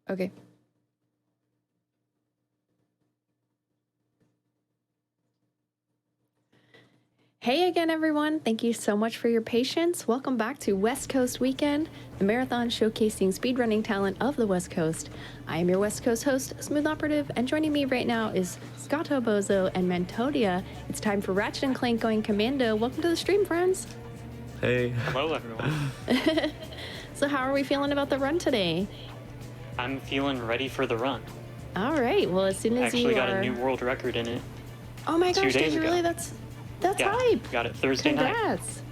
Okay. Hey again, everyone. Thank you so much for your patience. Welcome back to West Coast Weekend, the marathon showcasing speedrunning talent of the West Coast. I am your West Coast host, SmoothOperative, and joining me right now is Scottobozo and mantodea. It's time for Ratchet and Clank going Commando. Welcome to the stream, friends. Hey. Hello, everyone. So how are we feeling about the run today? I'm feeling ready for the run. All right. Well, as soon as Actually you got are... a new world record in it. Oh my gosh, 2 days did you ago. really? That's Yeah, hype. got it Thursday night. Congrats.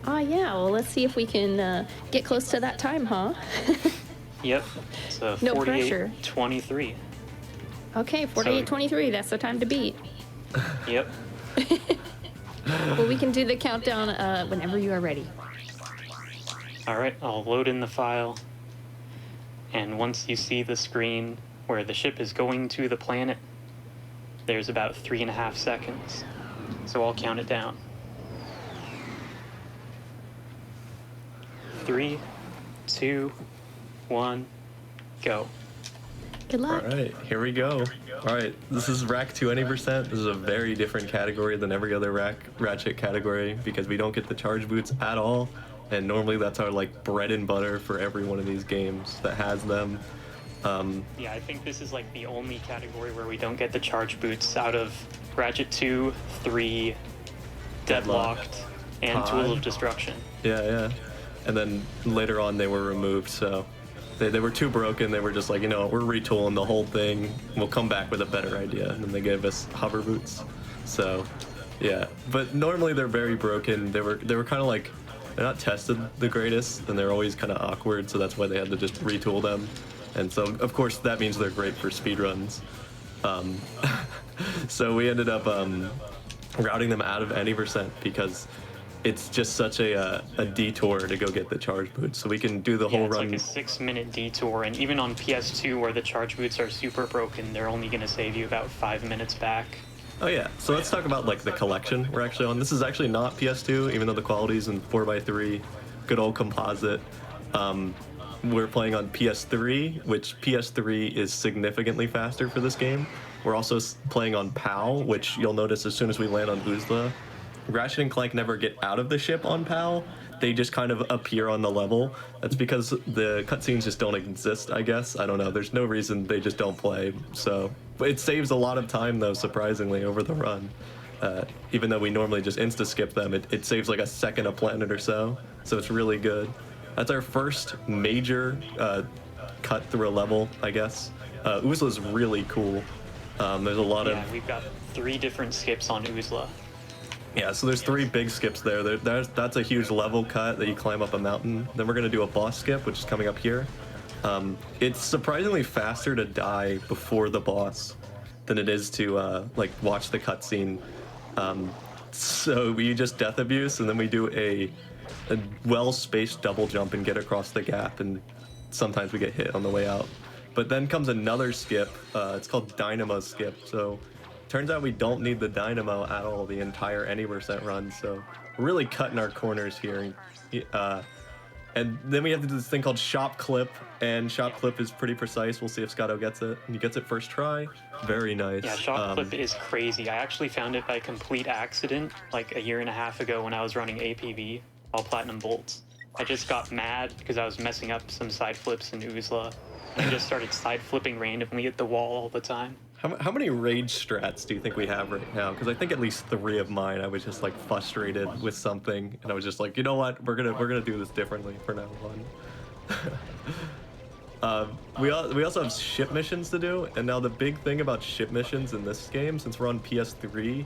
Oh yeah, well let's see if we can get close to that time, huh? Yep. It's a No pressure. 48:23. Okay, 48:23, that's the time to beat. Yep. Well, we can do the countdown whenever you are ready. All right, I'll load in the file. And once you see the screen where the ship is going to the planet, there's about 3.5 seconds. So I'll count it down. 3, 2, 1, go. Good luck. All right, here we go. All right, this is Rack 2 any percent. This is a very different category than every other Ratchet category because we don't get the charge boots at all. And normally that's our like bread and butter for every one of these games that has them. Yeah, I think this is like the only category where we don't get the charge boots out of Ratchet 2, 3, Deadlocked, and Pod. Tool of Destruction. Yeah. And then later on they were removed, so they were too broken. They were just like, you know, we're retooling the whole thing. We'll come back with a better idea. And then they gave us hover boots. So, yeah. But normally they're very broken. They were kind of like, they're not tested the greatest, and they're always kind of awkward, so that's why they had to just retool them. And so, of course, that means they're great for speedruns. So we ended up routing them out of any percent because it's just such a detour to go get the charge boots. So we can do the whole it's run. like a 6-minute detour, and even on PS2 where the charge boots are super broken, they're only going to save you about 5 minutes back. Oh yeah, so let's talk about like the collection we're actually on. This is actually not PS2, even though the quality's in 4x3, good old composite. We're playing on PS3, which PS3 is significantly faster for this game. We're also playing on PAL, which you'll notice as soon as we land on Uzla. Ratchet and Clank never get out of the ship on PAL. They just kind of appear on the level. That's because the cutscenes just don't exist, I guess. I don't know. There's no reason they just don't play. So it saves a lot of time, though, surprisingly, over the run. Even though we normally just insta-skip them, it saves like a second a planet or so. So it's really good. That's our first major cut through a level, I guess. Uzla's really cool. There's a lot of... Yeah, we've got 3 different skips on Uzla. Yeah, so there's 3 big skips there. That's a huge level cut that you climb up a mountain. Then we're going to do a boss skip, which is coming up here. It's surprisingly faster to die before the boss than it is to like watch the cutscene. So we just death abuse, and then we do a well-spaced double jump and get across the gap, and sometimes we get hit on the way out. But then comes another skip. It's called Dynamo Skip. So turns out we don't need the dynamo at all the entire any percent run. So we're really cutting our corners here. And then we have to do this thing called Shop Clip, and Shop Clip is pretty precise. We'll see if Scotto gets it. And he gets it first try. Very nice. Yeah, Shop Clip is crazy. I actually found it by complete accident like 1.5 years ago when I was running APV, all Platinum Bolts. I just got mad because I was messing up some side flips in Uzla. I just started side flipping randomly at the wall all the time. How many rage strats do you think we have right now? Because I think at least 3 of mine, I was just like frustrated with something, and I was just like, you know what, we're gonna do this differently from now on. We also have ship missions to do, and now the big thing about ship missions in this game, since we're on PS3,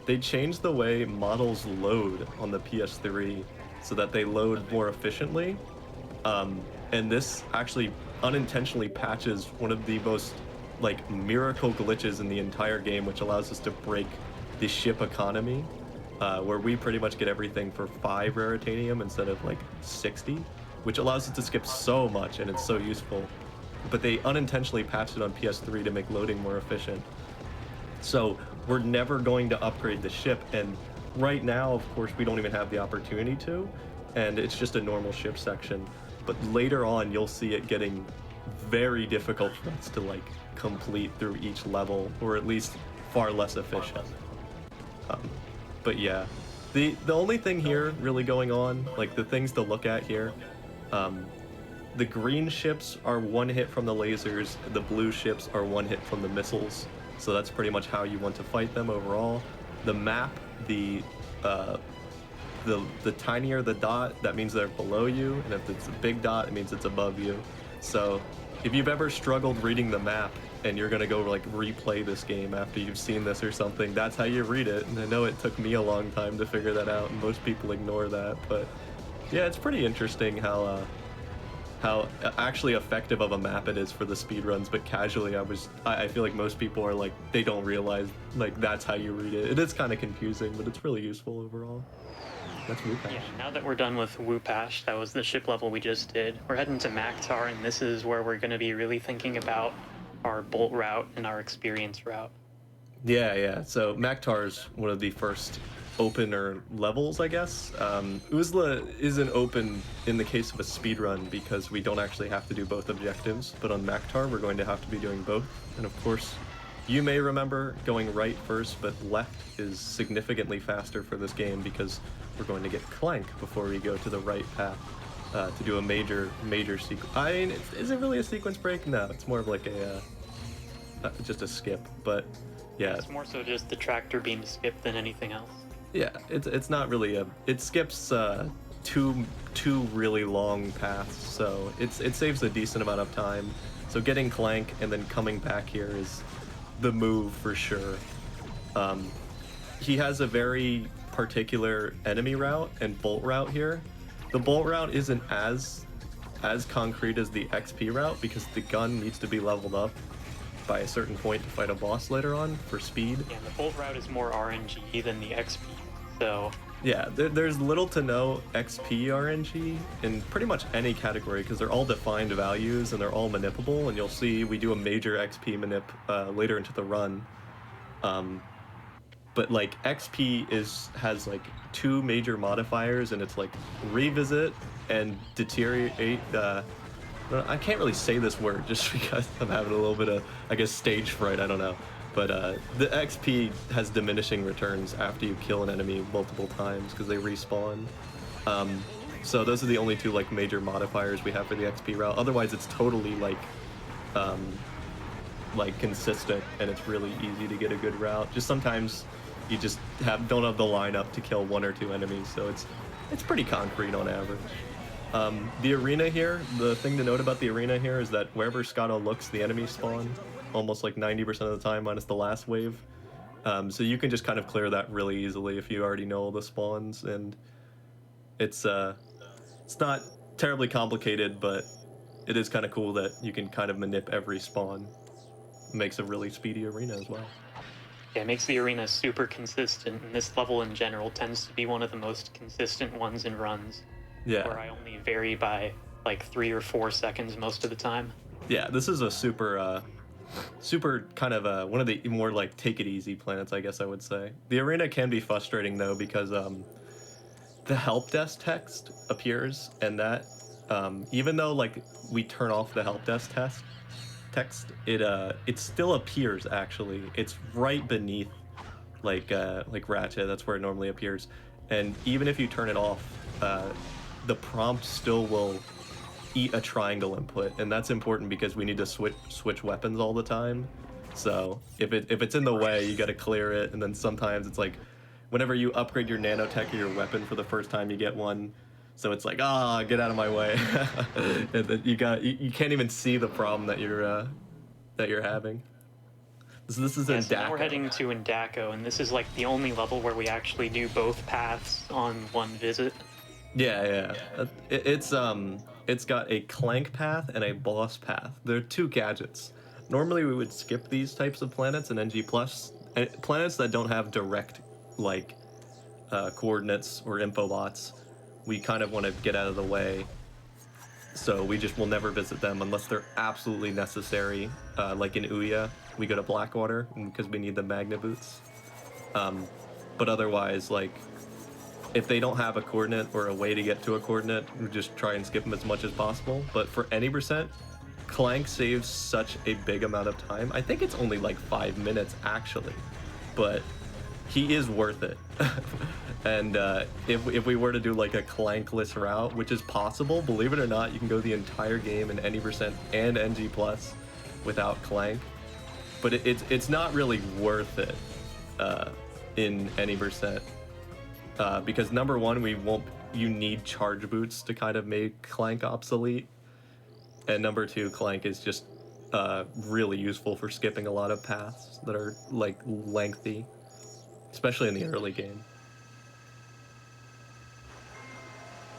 they changed the way models load on the PS3 so that they load more efficiently. And this actually unintentionally patches one of the most like miracle glitches in the entire game, which allows us to break the ship economy, where we pretty much get everything for 5 raritanium instead of like 60, which allows us to skip so much, and it's so useful. But they unintentionally patched it on PS3 to make loading more efficient. So we're never going to upgrade the ship, and right now, of course, we don't even have the opportunity to, and it's just a normal ship section. But later on, you'll see it getting very difficult for us to like complete through each level, or at least far less efficient. But yeah, the only thing here really going on, like the things to look at here, the green ships are one hit from the lasers, the blue ships are one hit from the missiles. So that's pretty much how you want to fight them overall. The map, the tinier the dot, that means they're below you, and if it's a big dot, it means it's above you. So if you've ever struggled reading the map and you're gonna go like replay this game after you've seen this or something, that's how you read it. And I know it took me a long time to figure that out, and most people ignore that. But yeah, it's pretty interesting how actually effective of a map it is for the speedruns. But casually, I feel like most people are like, they don't realize like that's how you read it. It is kind of confusing, but it's really useful overall. That's Whoopash. Yeah, now that we're done with Whoopash, that was the ship level we just did, we're heading to Maktar, and this is where we're going to be really thinking about our bolt route and our experience route. Yeah. So Maktar is one of the first opener levels, I guess. Uzla isn't open in the case of a speedrun because we don't actually have to do both objectives, but on Maktar we're going to have to be doing both. And of course, you may remember going right first, but left is significantly faster for this game because we're going to get Clank before we go to the right path to do a major sequence. I mean, is it really a sequence break? No, it's more of like just a skip. But yeah, It's more so just the tractor beam skip than anything else. yeah, it's not really it skips two really long paths, so it saves a decent amount of time. So getting Clank and then coming back here is the move for sure. He has a very particular enemy route and bolt route here. The bolt route isn't as concrete as the XP route because the gun needs to be leveled up by a certain point to fight a boss later on for speed. Yeah, and the bolt route is more RNG than the XP, so... Yeah, there's little to no XP RNG in pretty much any category because they're all defined values and they're all manipulable, and you'll see we do a major XP manip later into the run. But like XP has like two major modifiers, and it's like revisit and deteriorate. I can't really say this word just because I'm having a little bit of, I guess, stage fright. I don't know. But the XP has diminishing returns after you kill an enemy multiple times because they respawn. So those are the only two like major modifiers we have for the XP route. Otherwise, it's totally like consistent, and it's really easy to get a good route. Just sometimes you just don't have the lineup to kill one or two enemies, so it's pretty concrete on average. The arena here, the thing to note about the arena here is that wherever Scotto looks, the enemies spawn almost like 90% of the time, minus the last wave. So you can just kind of clear that really easily if you already know all the spawns, and it's not terribly complicated, but it is kind of cool that you can kind of manip every spawn. It makes a really speedy arena as well. Yeah, it makes the arena super consistent, and this level in general tends to be one of the most consistent ones in runs. Yeah. Where I only vary by like 3 or 4 seconds most of the time. Yeah, this is a super kind of one of the more like take it easy planets, I guess I would say. The arena can be frustrating though because the help desk text appears, and that even though like we turn off the help desk text, it still appears actually. It's right beneath like Ratchet, that's where it normally appears. And even if you turn it off, the prompt still will eat a triangle input, and that's important because we need to switch weapons all the time. So if it's in the way, you got to clear it. And then sometimes it's like whenever you upgrade your nanotech or your weapon for the first time, you get one. So it's like, get out of my way. And then you can't even see the problem that you're having. So this is Indako. So now we're heading to Indako, and this is like the only level where we actually do both paths on one visit. Yeah. It's got a Clank path and a boss path. They're two gadgets. Normally we would skip these types of planets in NG+. Planets that don't have direct like coordinates or info bots, we kind of want to get out of the way. So we just will never visit them unless they're absolutely necessary. Like in Ouya, we go to Blackwater because we need the Magna boots. But otherwise, like, if they don't have a coordinate or a way to get to a coordinate, we just try and skip them as much as possible. But for any percent, Clank saves such a big amount of time. I think it's only like 5 minutes actually, but he is worth it. And if we were to do like a Clankless route, which is possible, believe it or not, you can go the entire game in any percent and NG plus without Clank, but it's not really worth it in any percent because number one, you need charge boots to kind of make Clank obsolete, and number two, Clank is just really useful for skipping a lot of paths that are like lengthy, especially in the early game.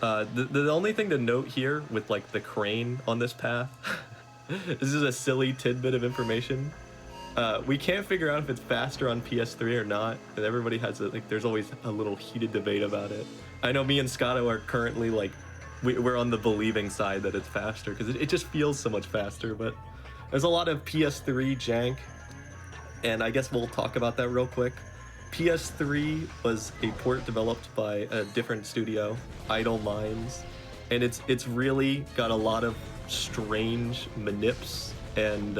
The only thing to note here with like the crane on this path, this is a silly tidbit of information. We can't figure out if it's faster on PS3 or not, and everybody has there's always a little heated debate about it. I know me and Scotto are currently like, we're on the believing side that it's faster because it just feels so much faster, but there's a lot of PS3 jank, and I guess we'll talk about that real quick. PS3 was a port developed by a different studio, Idle Minds, and it's really got a lot of strange manips and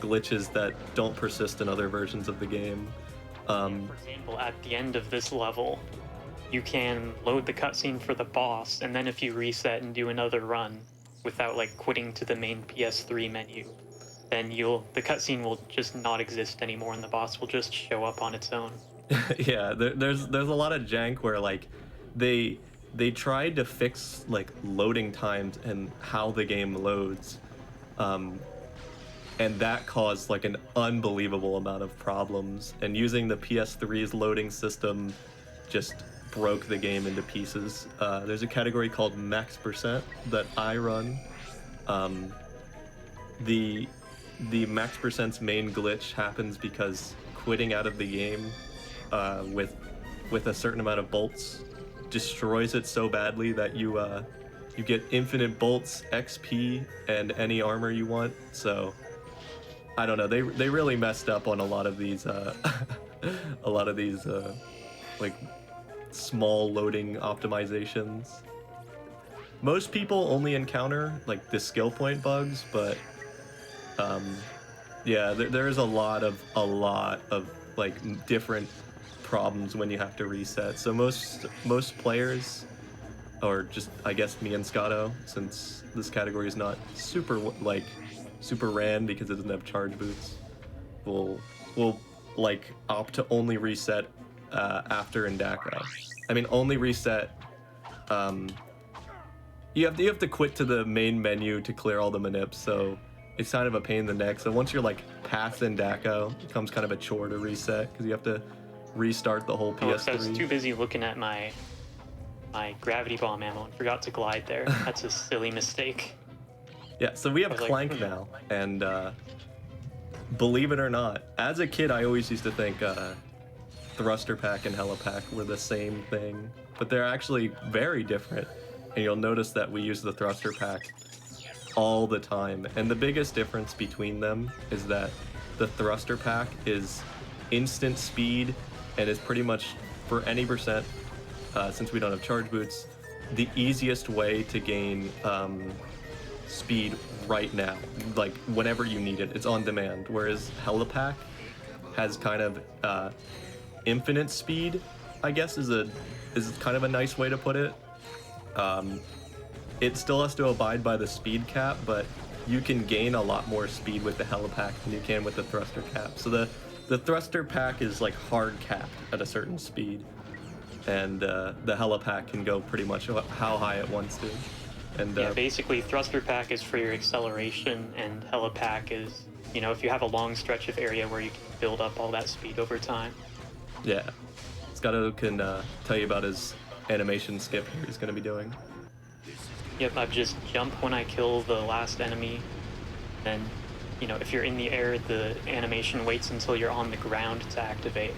glitches that don't persist in other versions of the game. For example, at the end of this level, you can load the cutscene for the boss, and then if you reset and do another run without like quitting to the main PS3 menu, then the cutscene will just not exist anymore, and the boss will just show up on its own. Yeah, there's a lot of jank where like they tried to fix like loading times and how the game loads, and that caused like an unbelievable amount of problems. And using the PS3's loading system just broke the game into pieces. There's a category called max percent that I run. The max percent's main glitch happens because quitting out of the game with a certain amount of bolts destroys it so badly that you get infinite bolts, XP, and any armor you want. So I don't know. They really messed up on a lot of these like small loading optimizations. Most people only encounter like the skill point bugs, but yeah, there's a lot of like different problems when you have to reset. So most players, or just I guess me and Scotto, since this category is not super ran because it doesn't have charge boots, will like opt to only reset after Indaka. I mean, only reset. You have to quit to the main menu to clear all the manips, so it's kind of a pain in the neck. So once you're like past Indaka, it becomes kind of a chore to reset because you have to restart the whole PS3. I was too busy looking at my gravity bomb ammo and forgot to glide there. That's a silly mistake. Yeah, so we have Clank now, and believe it or not, as a kid I always used to think thruster pack and helipack were the same thing, but they're actually very different. And you'll notice that we use the thruster pack all the time, and the biggest difference between them is that the thruster pack is instant speed and is pretty much for any percent, since we don't have charge boots, the easiest way to gain speed right now, like whenever you need it. It's on demand, whereas helipack has kind of infinite speed, I guess is kind of a nice way to put it. It still has to abide by the speed cap, but you can gain a lot more speed with the helipack than you can with the thruster cap. So the thruster pack is like hard capped at a certain speed, and the helipack can go pretty much how high it wants to. And yeah, basically thruster pack is for your acceleration, and helipack is, you know, if you have a long stretch of area where you can build up all that speed over time. Yeah, Scotto can tell you about his animation skip here he's going to be doing. Yep, I just jump when I kill the last enemy. Then, you know, if you're in the air, the animation waits until you're on the ground to activate.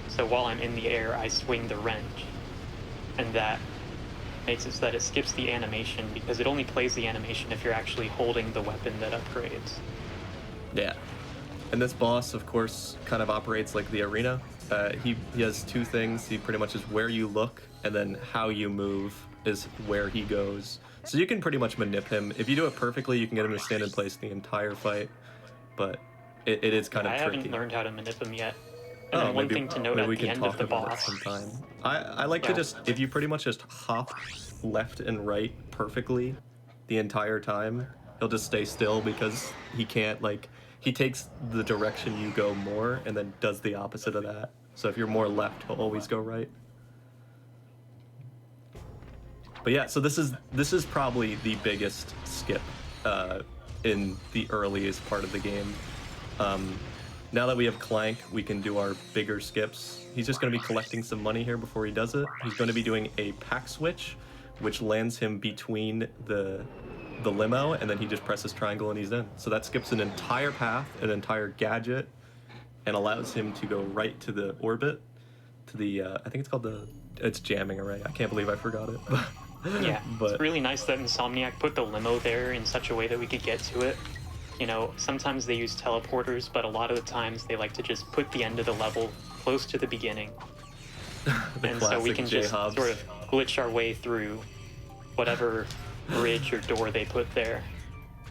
So while I'm in the air, I swing the wrench. And that makes it so that it skips the animation, because it only plays the animation if you're actually holding the weapon that upgrades. Yeah. And this boss, of course, kind of operates like the arena. He has two things. He pretty much is where you look, and then how you move is where he goes. So you can pretty much manip him. If you do it perfectly, you can get him to stand in place the entire fight. But it is kind of I tricky. haven't learned how to manip him yet. And Oh, then one maybe, thing to note maybe we at the can end talk of the about it boss. sometime. I like to just, if you pretty much just hop left and right perfectly the entire time, he'll just stay still because he can't, like, he takes the direction you go more and then does the opposite of that. So if you're more left, he'll always go right. But yeah, so this is probably the biggest skip in the earliest part of the game. Now that we have Clank, we can do our bigger skips. He's just going to be collecting some money here before he does it. He's going to be doing a pack switch, which lands him between the limo, and then he just presses triangle and he's in. So that skips an entire path, an entire gadget, and allows him to go right to the orbit, to the, I think it's called it's jamming array. I can't believe I forgot it. Yeah, but it's really nice that Insomniac put the limo there in such a way that we could get to it. You know, sometimes they use teleporters, but a lot of the times they like to just put the end of the level close to the beginning. And so we can just sort of glitch our way through whatever bridge or door they put there.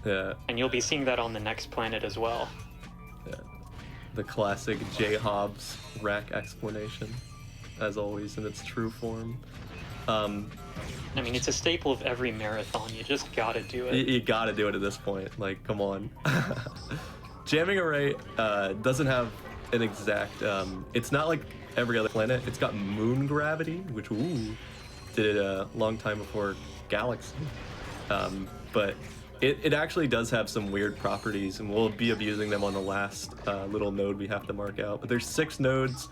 Yeah. And you'll be seeing that on the next planet as well. Yeah. The classic J-Hobbs rack explanation, as always, in its true form. I mean, it's a staple of every marathon. You just gotta do it. You gotta do it at this point. Like, come on. Jamming array doesn't have an exact. It's not like every other planet. It's got moon gravity, which did it a long time before Galaxy. But it actually does have some weird properties, and we'll be abusing them on the last little node we have to mark out. But there's 6 nodes.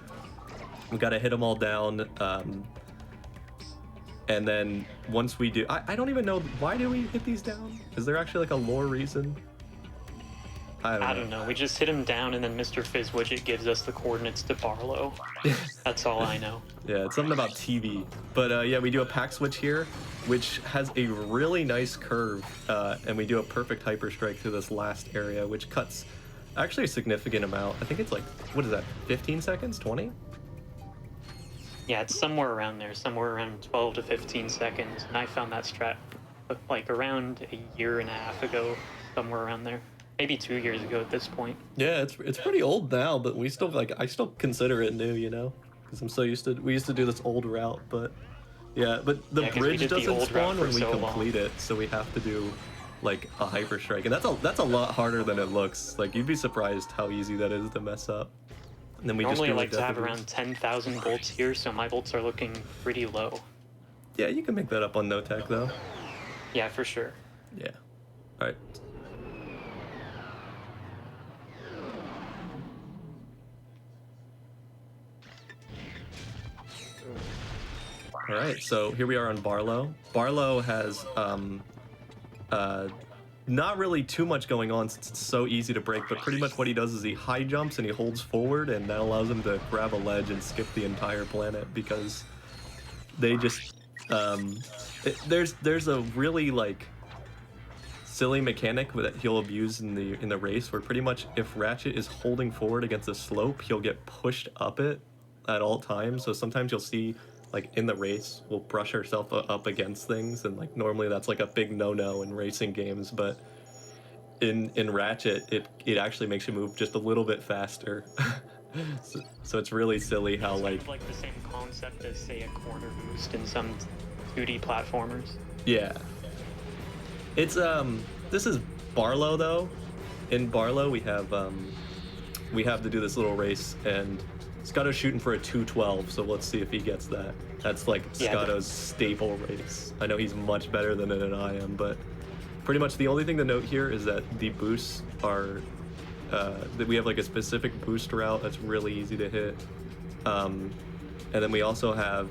We gotta hit them all down. And then once we do, I don't even know, why do we hit these down? Is there actually like a lore reason? I don't know. We just hit him down and then Mr. Fizz Widget gives us the coordinates to Barlow. That's all I know. Yeah, it's something about TV. But yeah, we do a pack switch here, which has a really nice curve. And we do a perfect hyper strike through this last area, which cuts actually a significant amount. I think it's like, what is that, 15 seconds, 20? Yeah, it's somewhere around there, somewhere around 12 to 15 seconds. And I found that strat like around a year and a half ago, somewhere around there. Maybe 2 years ago at this point. Yeah, it's pretty old now, but we still, like, I still consider it new, you know? Because I'm so used to, we used to do this old route, but yeah, but the bridge doesn't spawn when we complete it, so we have to do like a hyper strike, and that's a lot harder than it looks. Like, you'd be surprised how easy that is to mess up. And then we normally just do like to have around 10,000 bolts here, so my bolts are looking pretty low. Yeah, you can make that up on no tech though. Yeah, for sure. Yeah. All right. All right, so here we are on Barlow. Barlow has not really too much going on since it's so easy to break, but pretty much what he does is he high jumps and he holds forward, and that allows him to grab a ledge and skip the entire planet, because they just there's a really like silly mechanic that he'll abuse in the race, where pretty much if Ratchet is holding forward against a slope, he'll get pushed up it at all times. So sometimes you'll see, like, in the race, we'll brush ourselves up against things, and like normally that's like a big no-no in racing games, but in Ratchet it actually makes you move just a little bit faster. so it's really silly how it's like kind of like the same concept as, say, a corner boost in some 2D platformers. Yeah. It's this is Barlow though. In Barlow we have to do this little race, and Scotto's shooting for a 212, so let's see if he gets that. That's like Scotto's staple race. I know he's much better than it than I am, but pretty much the only thing to note here is that the boosts are that we have like a specific boost route that's really easy to hit, and then we also have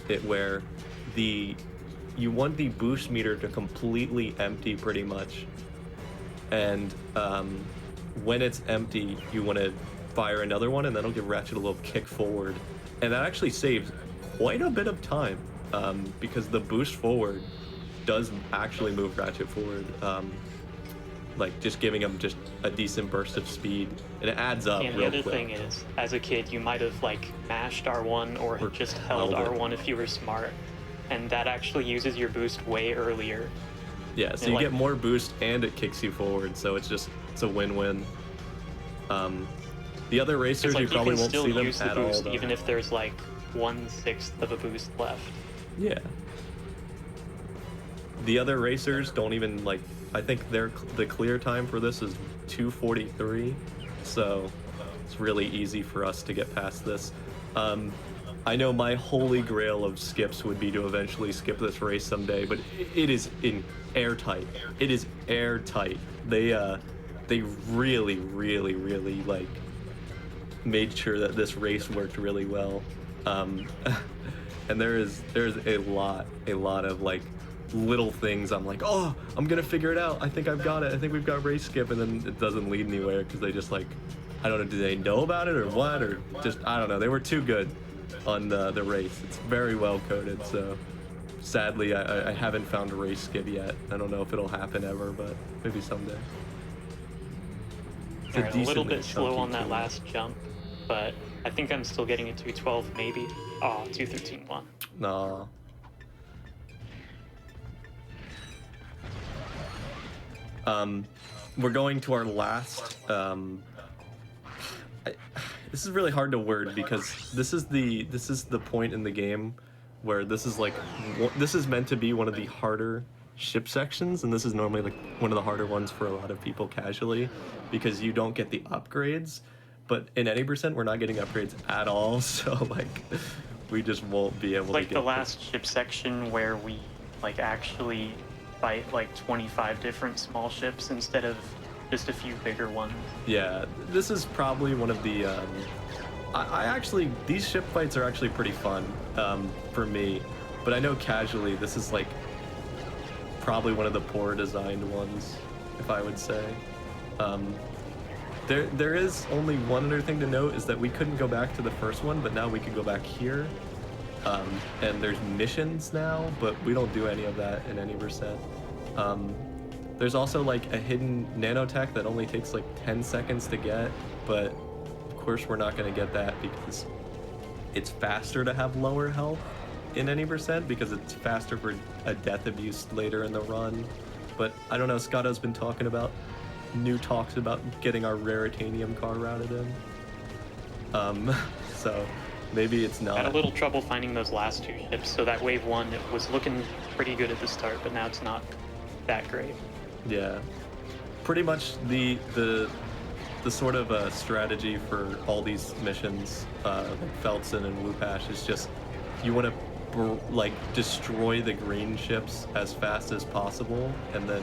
it where you want the boost meter to completely empty pretty much, and when it's empty you want to fire another one, and that'll give Ratchet a little kick forward, and that actually saves quite a bit of time, because the boost forward does actually move Ratchet forward, like just giving him just a decent burst of speed, and it adds up. And the other thing is, as a kid, you might have like mashed R1 or just held R1 if you were smart, and that actually uses your boost way earlier. Yeah, so And, you like, get more boost and it kicks you forward, so it's a win-win. The other racers, like, you probably won't still see them use the at all, boost though. even if there's like 1/6 of a boost left. Yeah. The other racers don't even, like, I think the clear time for this is 2:43, so it's really easy for us to get past this. I know my holy grail of skips would be to eventually skip this race someday, but it is in airtight. It is airtight. They really, really, really, like, made sure that this race worked really well. And there's a lot of, like, little things I'm like, oh, I'm gonna figure it out. I think I've got it. I think we've got race skip, and then it doesn't lead anywhere because they just, like, I don't know, do they know about it or what, or just, I don't know. They were too good on the race. It's very well coded, so sadly I haven't found a race skip yet. I don't know if it'll happen ever, but maybe someday. It's All right, a little decently bit slow chunky on that too. last jump, but I think I'm still getting a 212 maybe. Oh, 213.1. Nah. We're going to our last. This is really hard to word because this is the point in the game where this is like this is meant to be one of the harder ship sections, and this is normally like one of the harder ones for a lot of people casually because you don't get the upgrades. But in any percent, we're not getting upgrades at all, so like we just won't be able Like to get the last ship section where we like actually fight like 25 different small ships instead of just a few bigger ones. Yeah, this is probably one of the. I actually, these ship fights are actually pretty fun for me, but I know casually this is like probably one of the poor designed ones, if I would say. There is only one other thing to note is that we couldn't go back to the first one, but now we can go back here. And there's missions now, but we don't do any of that in any percent. There's also like a hidden nanotech that only takes like 10 seconds to get, but of course we're not going to get that because it's faster to have lower health in any percent because it's faster for a death abuse later in the run. But I don't know, Scotto's been talking about new talks about getting our raritanium car routed in. So maybe it's not. I had a little trouble finding those last two ships, so that wave one, it was looking pretty good at the start, but now it's not that great. Yeah, pretty much the sort of strategy for all these missions, like Feltzen and Wupash, is just you want to like destroy the green ships as fast as possible, and then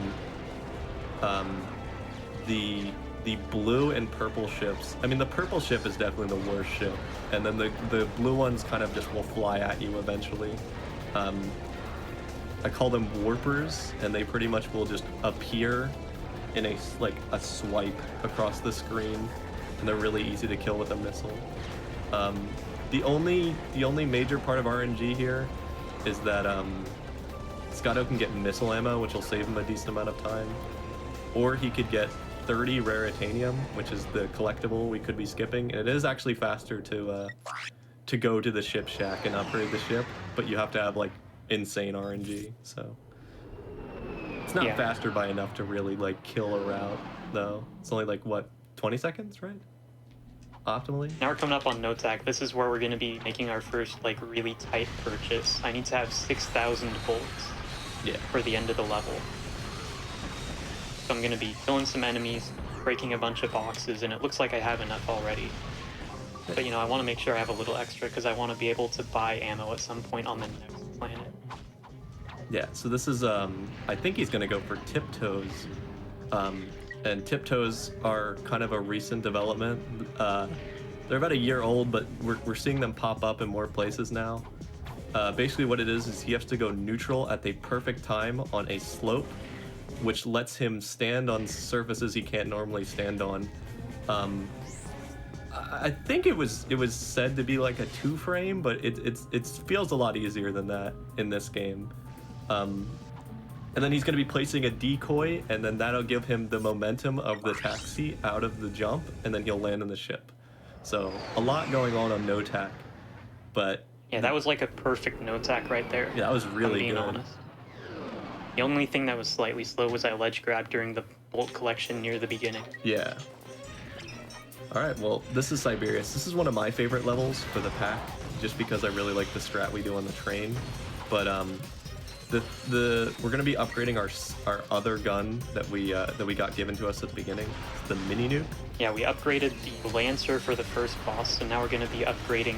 the blue and purple ships. I mean, the purple ship is definitely the worst ship, and then the blue ones kind of just will fly at you eventually. I call them warpers, and they pretty much will just appear in a swipe across the screen, and they're really easy to kill with a missile. The only major part of RNG here is that Scotto can get missile ammo, which will save him a decent amount of time, or he could get 30 raritanium, which is the collectible we could be skipping, and it is actually faster to go to the ship shack and upgrade the ship, but you have to have like insane RNG, so it's not faster by enough to really like kill a route though. It's only like what, 20 seconds, right? Optimally. Now we're coming up on NOTAC. This is where we're going to be making our first like really tight purchase. I need to have 6,000 bolts for the end of the level. So I'm going to be killing some enemies, breaking a bunch of boxes, and it looks like I have enough already. But you know, I want to make sure I have a little extra because I want to be able to buy ammo at some point on the next planet. Yeah, so this is, I think he's going to go for tiptoes. And tiptoes are kind of a recent development. They're about a year old, but we're seeing them pop up in more places now. Basically what it is he has to go neutral at the perfect time on a slope, which lets him stand on surfaces he can't normally stand on. I think it was said to be like a 2-frame, but it feels a lot easier than that in this game. And then he's going to be placing a decoy, and then that'll give him the momentum of the taxi out of the jump, and then he'll land on the ship. So a lot going on NOTAC, but yeah, that was like a perfect NOTAC right there. Yeah, that was really good. Honest. The only thing that was slightly slow was I ledge grabbed during the bolt collection near the beginning. Yeah. All right, well, this is Siberius. This is one of my favorite levels for the pack, just because I really like the strat we do on the train. But we're gonna be upgrading our other gun that we got given to us at the beginning, the mini nuke. Yeah, we upgraded the Lancer for the first boss, so now we're gonna be upgrading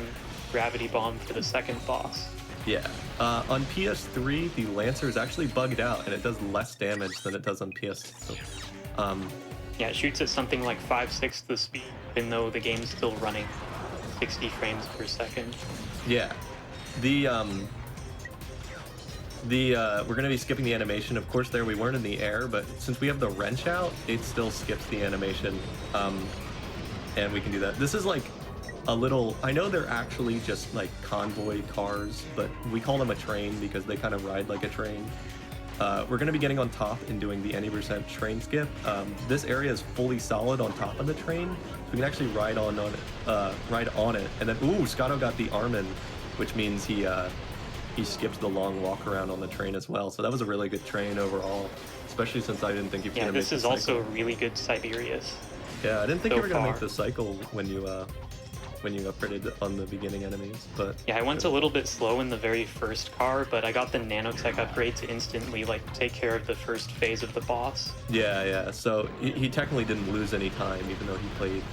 Gravity Bomb for the second boss. Yeah. On PS3, the Lancer is actually bugged out, and it does less damage than it does on PS2. Yeah, it shoots at something like 5/6 the speed, even though the game's still running 60 frames per second. Yeah. We're gonna be skipping the animation. Of course, there we weren't in the air, but since we have the wrench out, it still skips the animation, and we can do that. This is like a little. I know they're actually just like convoy cars, but we call them a train because they kind of ride like a train. We're gonna be getting on top and doing the any percent train skip. This area is fully solid on top of the train, so we can actually ride on it. And then, ooh, Scotto got the Armin, which means he skipped the long walk around on the train as well. So that was a really good train overall, especially since I didn't think you were gonna make the cycle. Yeah, this is also really good Siberius. Yeah, I didn't think you were gonna make the cycle when you upgraded on the beginning enemies, but yeah, I went a little bit slow in the very first car, but I got the nanotech upgrade to instantly like take care of the first phase of the boss. Yeah. So he technically didn't lose any time, even though he played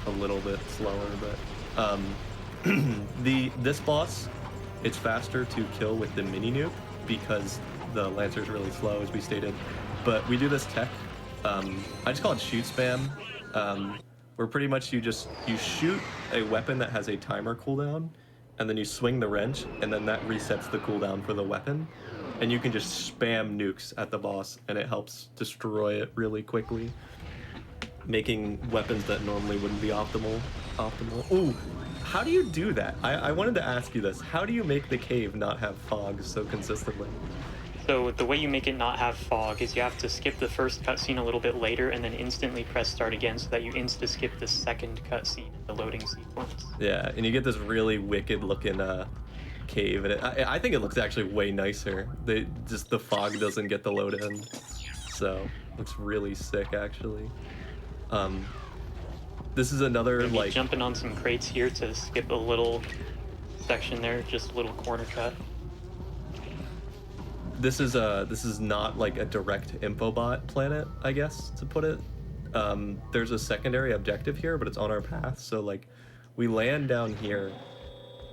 a little bit slower. But this boss, it's faster to kill with the mini nuke because the Lancer is really slow, as we stated. But we do this tech. I just call it shoot spam. Where pretty much you shoot a weapon that has a timer cooldown, and then you swing the wrench, and then that resets the cooldown for the weapon, and you can just spam nukes at the boss, and it helps destroy it really quickly, making weapons that normally wouldn't be optimal. Ooh, how do you do that? I wanted to ask you this. How do you make the cave not have fog so consistently? So the way you make it not have fog is you have to skip the first cutscene a little bit later and then instantly press start again so that you insta-skip the second cutscene in the loading sequence. Yeah, and you get this really wicked looking cave, and I think it looks actually way nicer. The fog doesn't get the load in, so it looks really sick actually. This is another like jumping on some crates here to skip a little section there, just a little corner cut. This is not like a direct infobot planet, I guess, to put it. There's a secondary objective here, but it's on our path. So like, we land down here,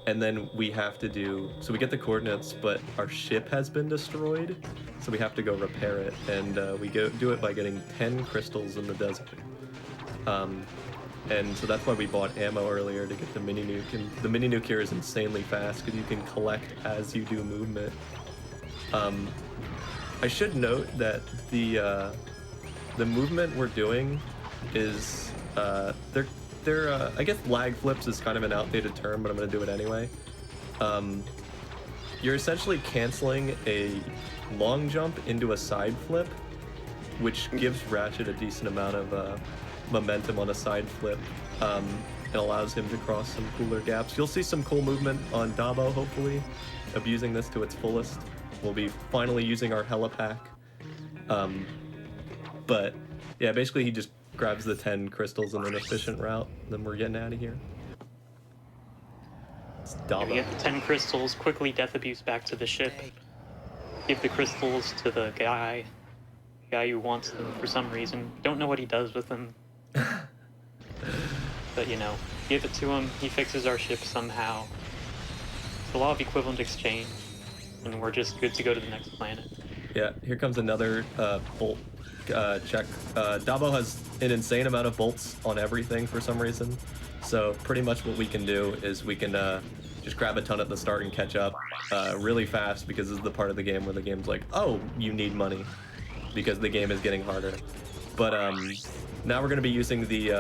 and then we have to so we get the coordinates, but our ship has been destroyed, so we have to go repair it, and we do it by getting 10 crystals in the desert. And so that's why we bought ammo earlier to get the mini nuke, and the mini nuke here is insanely fast because you can collect as you do movement. I should note that the movement we're doing is I guess lag flips is kind of an outdated term, but I'm gonna do it anyway. You're essentially canceling a long jump into a side flip, which gives Ratchet a decent amount of momentum on a side flip, and allows him to cross some cooler gaps. You'll see some cool movement on Dabo, hopefully, abusing this to its fullest. We'll be finally using our helipack. But yeah, basically he just grabs the 10 crystals in an efficient route, then we're getting out of here. It's Dabo. You get the 10 crystals, quickly death abuse back to the ship. Give the crystals to the guy who wants them for some reason. Don't know what he does with them. But you know, give it to him, he fixes our ship somehow. It's the law of equivalent exchange. And we're just good to go to the next planet. Yeah, here comes another bolt check. Dabo has an insane amount of bolts on everything for some reason. So pretty much what we can do is we can just grab a ton at the start and catch up really fast, because this is the part of the game where the game's like, oh, you need money, because the game is getting harder. But now we're going to be using the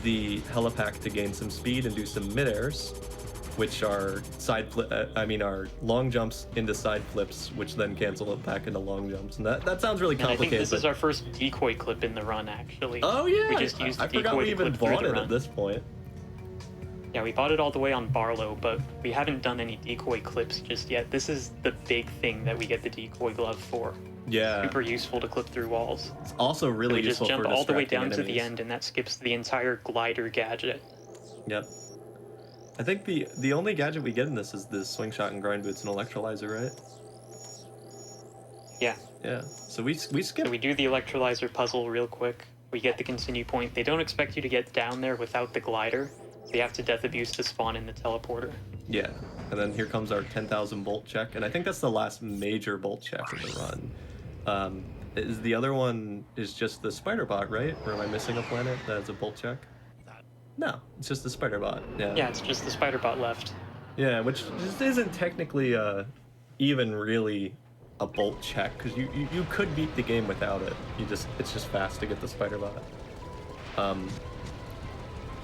helipack to gain some speed and do some mid-airs, which are are long jumps into side flips, which then cancel it back into long jumps. And that sounds really complicated. And I think this is our first decoy clip in the run, actually. Oh yeah, we just used I forgot we even bought it at this point. Yeah, we bought it all the way on Barlow, but we haven't done any decoy clips just yet. This is the big thing that we get the decoy glove for. Yeah. Super useful to clip through walls. It's also really So we just useful jump for all the way distracting down to the enemies. end, and that skips the entire glider gadget. Yep. I think the only gadget we get in this is the swing shot and grind boots and electrolyzer, right? Yeah. Yeah. So we skip. So we do the electrolyzer puzzle real quick. We get the continue point. They don't expect you to get down there without the glider. They have to death abuse to spawn in the teleporter. Yeah. And then here comes our 10,000 bolt check, and I think that's the last major bolt check of the run. Is the other one is just the spider bot, right? Or am I missing a planet that has a bolt check? No, it's just the spider bot. Yeah. Yeah, it's just the spider bot left. Yeah, which just isn't technically even really a bolt check, because you could beat the game without it. It's just fast to get the spider bot.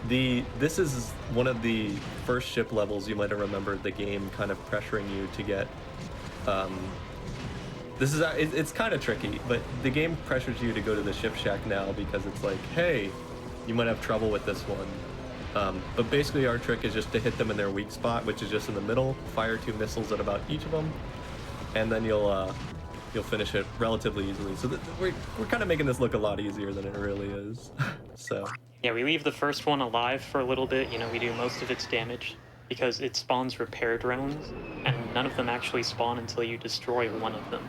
This is one of the first ship levels you might have remembered the game kind of pressuring you to get. It's kind of tricky, but the game pressures you to go to the ship shack now because it's like, hey, you might have trouble with this one. But basically our trick is just to hit them in their weak spot, which is just in the middle, fire 2 missiles at about each of them, and then you'll finish it relatively easily. So we're kind of making this look a lot easier than it really is. So yeah, we leave the first one alive for a little bit. You know, we do most of its damage because it spawns repair drones, and none of them actually spawn until you destroy one of them.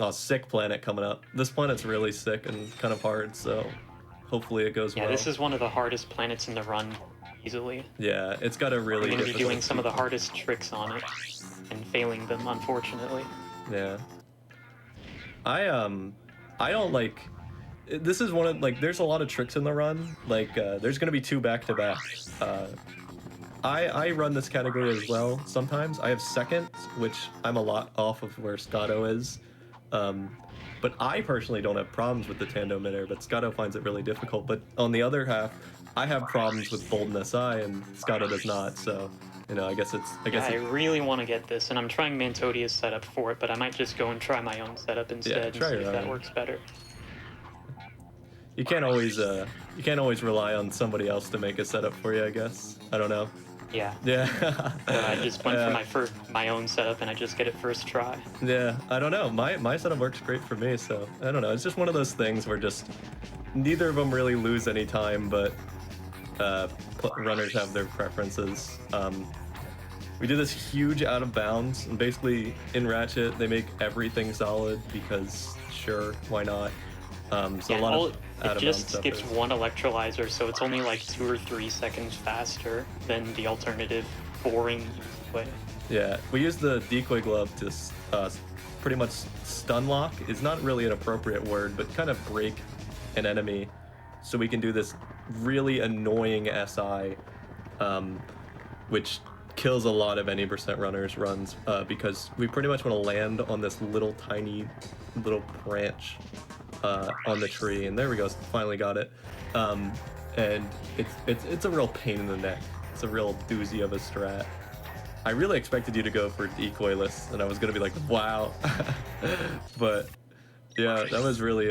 Oh, sick planet coming up. This planet's really sick and kind of hard, so hopefully it goes well. Yeah, this is one of the hardest planets in the run, easily. Yeah, it's got a really. We're going to be doing some of the hardest tricks on it and failing them, unfortunately. Yeah. I don't like. This is one of there's a lot of tricks in the run. There's gonna be 2 back-to-back. I run this category as well. Sometimes I have second, which I'm a lot off of where Scotto is. But I personally don't have problems with the Tando midair, but Scotto finds it really difficult. But on the other half, I have problems with Bolden SI, and Scotto does not. So, you know, I guess I really want to get this, and I'm trying Mantodea's setup for it, but I might just go and try my own setup instead and see if that works better. You can't always rely on somebody else to make a setup for you, I guess. I don't know. Yeah. Yeah. So I just went for my own setup, and I just get it first try. Yeah, I don't know. My setup works great for me, so I don't know. It's just one of those things where just neither of them really lose any time, but runners have their preferences. We did this huge out of bounds, and basically in Ratchet they make everything solid because sure, why not? So yeah, a lot of it just skips one electrolyzer, so it's only like 2 or 3 seconds faster than the alternative boring way. Yeah, we use the decoy glove to pretty much stun lock is not really an appropriate word, but kind of break an enemy, so we can do this really annoying SI, which kills a lot of any % runners runs because we pretty much want to land on this tiny little branch on the tree, and there we go, finally got it. And it's a real pain in the neck. It's a real doozy of a strat. I really expected you to go for decoyless, and I was gonna be like, wow. But yeah, that was really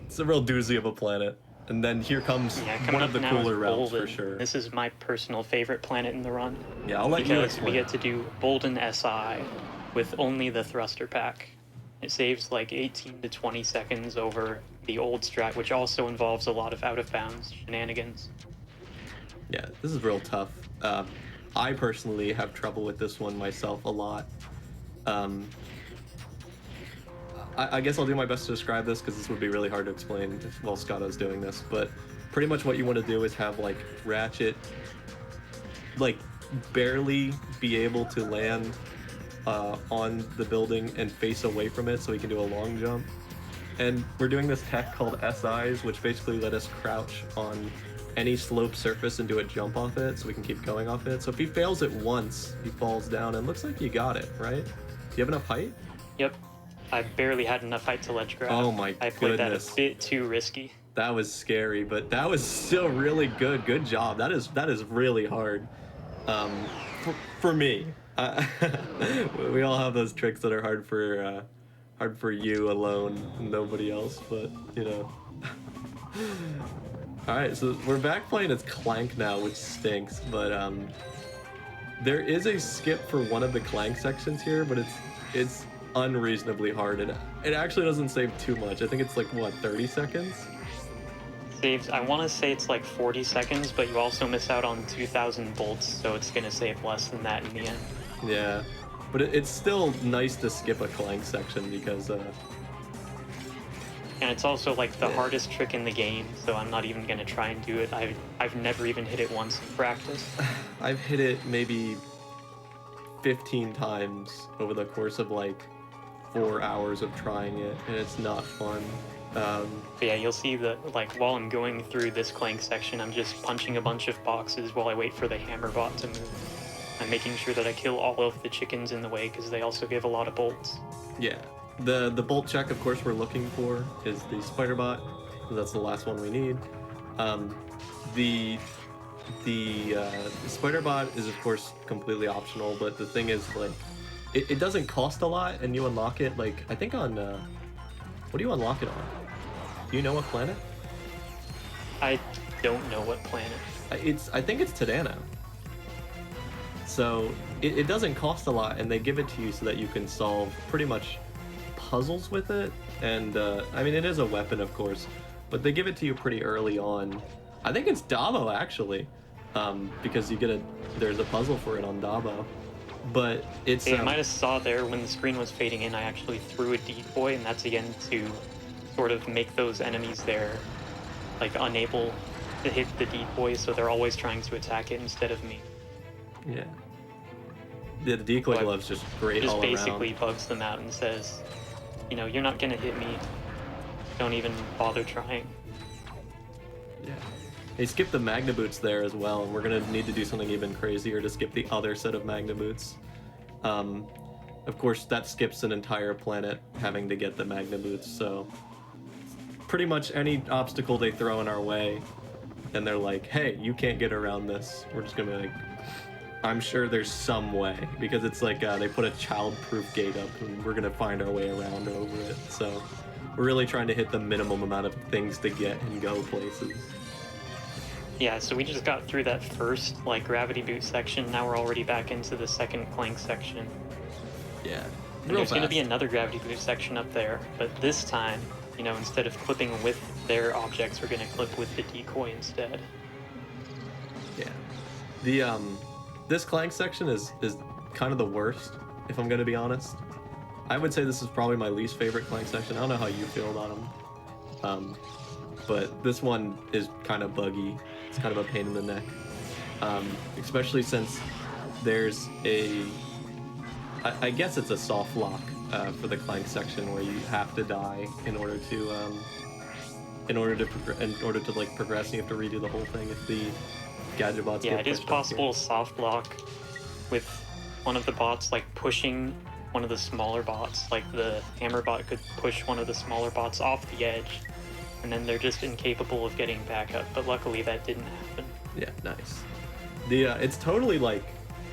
it's a real doozy of a planet. And then here comes one of the cooler routes for sure. This is my personal favorite planet in the run. Yeah, I'll let you explain. We get to do Bolden SI with only the thruster pack. It saves like 18 to 20 seconds over the old strat, which also involves a lot of out-of-bounds shenanigans. Yeah, this is real tough. I personally have trouble with this one myself a lot. I guess I'll do my best to describe this because this would be really hard to explain while Scotto's doing this, but pretty much what you want to do is have Ratchet barely be able to land on the building and face away from it so he can do a long jump. And we're doing this tech called SIs, which basically let us crouch on any slope surface and do a jump off it so we can keep going off it. So if he fails it once, he falls down, and looks like you got it, right? Do you have enough height? Yep. I barely had enough height to ledge grab. Oh my I played goodness. that a bit too risky. That was scary, but that was still really good. Good job. That is really hard. For me. We all have those tricks that are hard for you alone, nobody else, but you know. All right, so we're back playing as Clank now, which stinks, but there is a skip for one of the Clank sections here, but it's unreasonably hard, and it actually doesn't save too much. I think it's like, what, 30 seconds? Saves, I want to say it's like 40 seconds, but you also miss out on 2,000 bolts, so it's going to save less than that in the end. Yeah, but it's still nice to skip a Clank section because... and it's also like the hardest trick in the game, so I'm not even going to try and do it. I've never even hit it once in practice. I've hit it maybe 15 times over the course of like 4 hours of trying it, and it's not fun. But yeah, you'll see that like while I'm going through this Clank section, I'm just punching a bunch of boxes while I wait for the hammer bot to move. I'm making sure that I kill all of the chickens in the way because they also give a lot of bolts. Yeah, the bolt check, of course, we're looking for is the spider bot. That's the last one we need. The spider bot is of course completely optional, but the thing is like it doesn't cost a lot, and you unlock it like I think on what do you unlock it on? Do you know what planet? I don't know what planet. I think it's Tadano. So it doesn't cost a lot, and they give it to you so that you can solve pretty much puzzles with it. And I mean, it is a weapon, of course, but they give it to you pretty early on. I think it's Dabo actually, because there's a puzzle for it on Dabo. But it's... Hey, I might have saw there when the screen was fading in, I actually threw a decoy, and that's again to sort of make those enemies there, like, unable to hit the decoy, so they're always trying to attack it instead of me. Yeah. The decoy glove's just great all around. Just basically bugs them out and says, you know, you're not gonna hit me. Don't even bother trying. Yeah. They skipped the Magna Boots there as well, and we're going to need to do something even crazier to skip the other set of Magna Boots. Of course, that skips an entire planet having to get the Magna Boots, so pretty much any obstacle they throw in our way, and they're like, hey, you can't get around this. We're just going to be like, I'm sure there's some way, because it's like they put a child-proof gate up, and we're going to find our way around over it, so we're really trying to hit the minimum amount of things to get and go places. Yeah, so we just got through that first, like, gravity boot section. Now we're already back into the second Clank section. Yeah. And there's going to be another gravity boot section up there, but this time, you know, instead of clipping with their objects, we're going to clip with the decoy instead. Yeah. The, this Clank section is kind of the worst, if I'm going to be honest. I would say this is probably my least favorite Clank section. I don't know how you feel about them. But this one is kind of buggy. It's kind of a pain in the neck, especially since there's I guess it's a soft lock for the Clank section where you have to die in order to like progress, and you have to redo the whole thing if the gadget bots get pushed up. Yeah, it is possible to soft lock with one of the bots like pushing one of the smaller bots, like the hammer bot could push one of the smaller bots off the edge, and then they're just incapable of getting back up, but luckily that didn't happen. Yeah, nice. It's totally like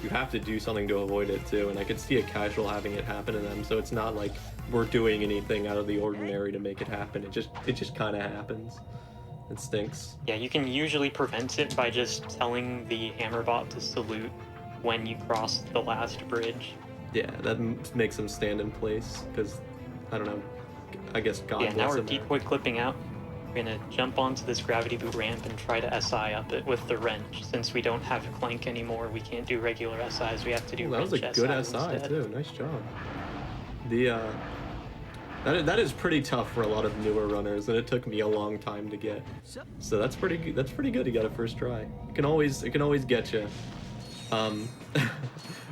you have to do something to avoid it too, and I could see a casual having it happen to them, so it's not like we're doing anything out of the ordinary to make it happen. It just kind of happens. It stinks. Yeah, you can usually prevent it by just telling the hammer bot to salute when you cross the last bridge. Yeah, that makes them stand in place, because, I don't know, I guess God bless them. Yeah, now we're there. decoy clipping out. We're gonna jump onto this gravity boot ramp and try to SI up it with the wrench. Since we don't have Clank anymore, we can't do regular SIs, we have to do wrench SI. That was a good SI instead. too, nice job. That is pretty tough for a lot of newer runners, and it took me a long time to get. So that's pretty good. You got a first try. It can always get you.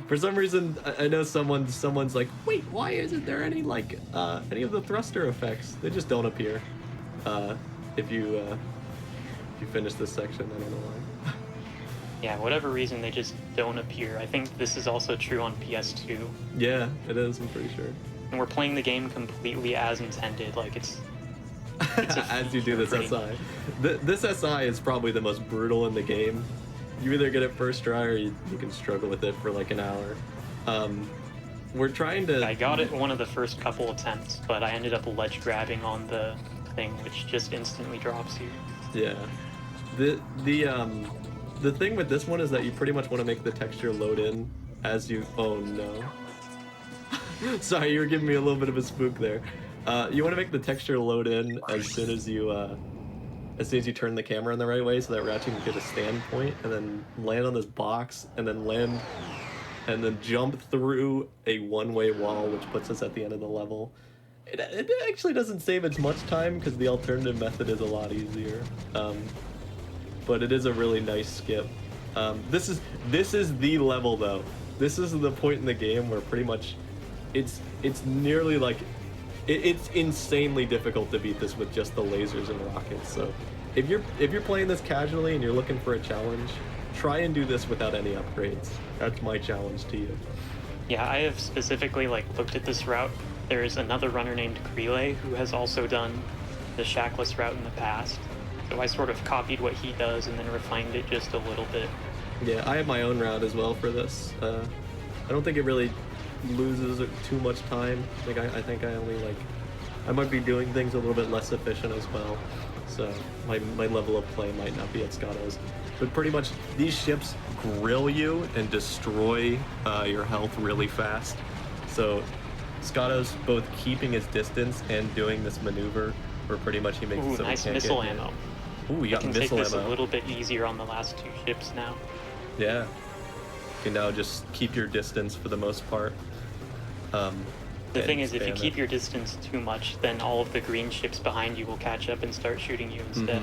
For some reason, I know someone's like, wait, why isn't there any like any of the thruster effects? They just don't appear. If you finish this section, I don't know why. Yeah, whatever reason, they just don't appear. I think this is also true on PS2. Yeah, it is. I'm pretty sure. And we're playing the game completely as intended. Like it's as you do this SI. This SI is probably the most brutal in the game. You either get it first try or you can struggle with it for like an hour. We're trying to... I got it one of the first couple attempts, but I ended up ledge grabbing on the thing, which just instantly drops you. Yeah. The thing with this one is that you pretty much want to make the texture load in as you. Oh no. Sorry, you were giving me a little bit of a spook there. You want to make the texture load in as soon as you turn the camera in the right way, so that Ratchet can get a standpoint and then land on this box and then jump through a one-way wall, which puts us at the end of the level. It actually doesn't save as much time because the alternative method is a lot easier. But it is a really nice skip. This is the level though. This is the point in the game where pretty much it's nearly like it's insanely difficult to beat this with just the lasers and rockets. So if you're playing this casually and you're looking for a challenge, try and do this without any upgrades. That's my challenge to you. Yeah, I have specifically looked at this route. There's another runner named Krele who has also done the Shackless route in the past. So I sort of copied what he does and then refined it just a little bit. Yeah, I have my own route as well for this. I don't think it really loses too much time. I think I only I might be doing things a little bit less efficient as well. So my level of play might not be at Scotto's. But pretty much these ships grill you and destroy your health really fast. So Scotto's both keeping his distance and doing this maneuver where pretty much he makes it so nice he can't missile get hit. ammo. Ooh, you got I can missile take this ammo. a little bit easier on the last two ships now. Yeah. You can now just keep your distance for the most part. The thing is, if you keep your distance too much, then all of the green ships behind you will catch up and start shooting you instead.